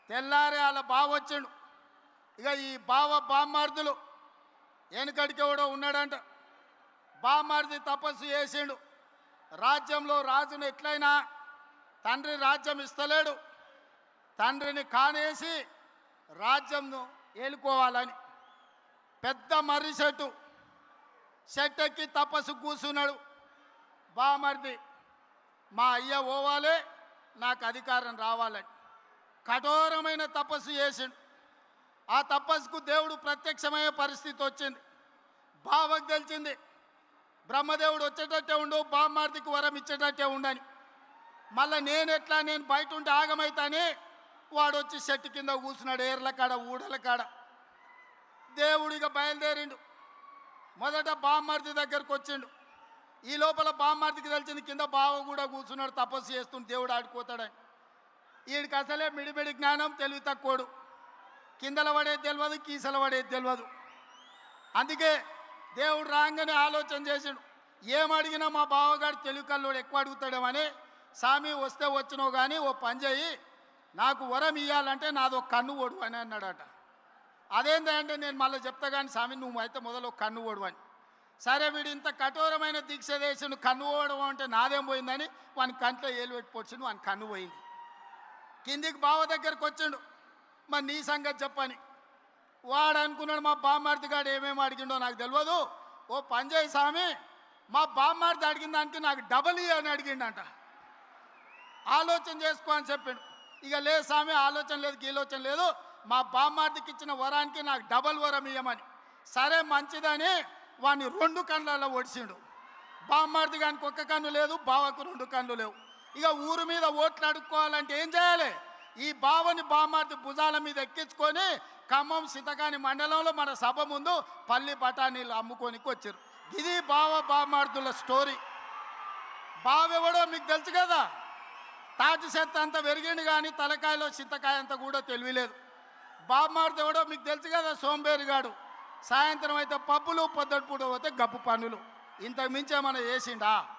తెల్లారే వాళ్ళ బావ వచ్చిండు. ఇక ఈ బావ బామ్మార్దులు వెనకడికి ఎవడో ఉన్నాడంట. బామ్మార్ది తపస్సు చేసిండు. రాజ్యంలో రాజును ఎట్లయినా తండ్రి రాజ్యం ఇస్తలేడు, తండ్రిని కానేసి రాజ్యంను ఏలుకోవాలని పెద్ద మర్రి చెట్టు ఎక్కి తపస్సు కూర్చున్నాడు. బామర్ది మా అయ్య పోవాలి, నాకు అధికారం రావాలని కఠోరమైన తపస్సు చేసిండు. ఆ తపస్సుకు దేవుడు ప్రత్యక్షమయ్యే పరిస్థితి వచ్చింది. బావకు తెలిసింది బ్రహ్మదేవుడు వచ్చేటట్టే ఉండు, బామ్మార్దికి వరం ఇచ్చేటట్టే ఉండని. మళ్ళీ నేను బయట ఉంటే ఆగమైతానే వాడు వచ్చి చెట్టు కింద కూర్చున్నాడు, ఏర్ల కాడ ఊడల కాడ. దేవుడిగా బయలుదేరిండు. మొదట బామ్మార్ది దగ్గరకు వచ్చిండు. ఈ లోపల బామ్మార్దికి తెలిసింది కింద బావ కూడా కూర్చున్నాడు, తపస్సు చేస్తుంటే దేవుడు ఆడిపోతాడని. వీడికి అసలే మిడిమిడి జ్ఞానం, తెలివి తక్కువడు. కిందల పడేది తెలియదు, కీసల పడేది తెలియదు. అందుకే దేవుడు రాగానే ఆలోచన చేసిండు, ఏమడిగినా మా బావగాడు తెలివి కల్లోడు ఎక్కువ అడుగుతాడేమని. స్వామి వస్తే వచ్చినావు కానీ ఓ పని చేయి, నాకు వరం ఇవ్వాలంటే నాదో కన్ను ఓడు అని అన్నాడట. అదేంటంటే నేను మళ్ళీ చెప్తా కానీ స్వామి నువ్వు అయితే మొదలు కన్ను ఓడు అని. సరే వీడు ఇంత కఠోరమైన దీక్ష చేసి కన్ను ఓడడం అంటే నాదేం పోయిందని వాని కంట్లో ఏలు పెట్టి పొడిచిండు, వాని కన్ను పోయింది. కిందికి బావ దగ్గరకు వచ్చిండు, మరి నీ సంగతి చెప్పని. వాడు అనుకున్నాడు మా బామ్మార్ది గాడు ఏమేమి అడిగిండో నాకు తెలియదు, ఓ పని చేయి స్వామి, మా బామ్మార్ది అడిగిన దానికి నాకు డబల్ అని అడిగిండంట. ఆలోచన చేసుకో అని చెప్పాడు. ఇక లేదు స్వామి ఆలోచన లేదు గీలోచన లేదు, మా బామ్మార్దికి ఇచ్చిన వరానికి నాకు డబల్ వరం ఇవ్వమని. సరే మంచిదని వాడిని 2 కళ్ళల్లో ఒడిచిండు. బామ్మార్ది గానికి 1 కన్ను లేదు, బావకు 2 కన్ను లేవు. ఇక ఊరు మీద ఓట్లు అడుక్కోవాలంటే ఏం చేయాలి? ఈ బావని బామ్మార్ది భుజాల మీద ఎక్కించుకొని ఖమ్మం సింతకాని మండలంలో మన సభ ముందు పల్లి బఠానీలు అమ్ముకోనికి వచ్చారు. ఇది బామ్మార్దుల స్టోరీ. బావెవడో మీకు తెలుసు కదా, తాటి చెత్త అంత పెరిగిండు కానీ తలకాయలో చింతకాయ అంత కూడా తెలియలేదు. బామ్మార్ది ఎవడో మీకు తెలుసు కదా, సోంబేరిగాడు. సాయంత్రం అయితే పప్పులు, పొద్దుటి పూట పోతే గప్పు పనులు. ఇంతకు మించి ఏమైనా చేసిండా?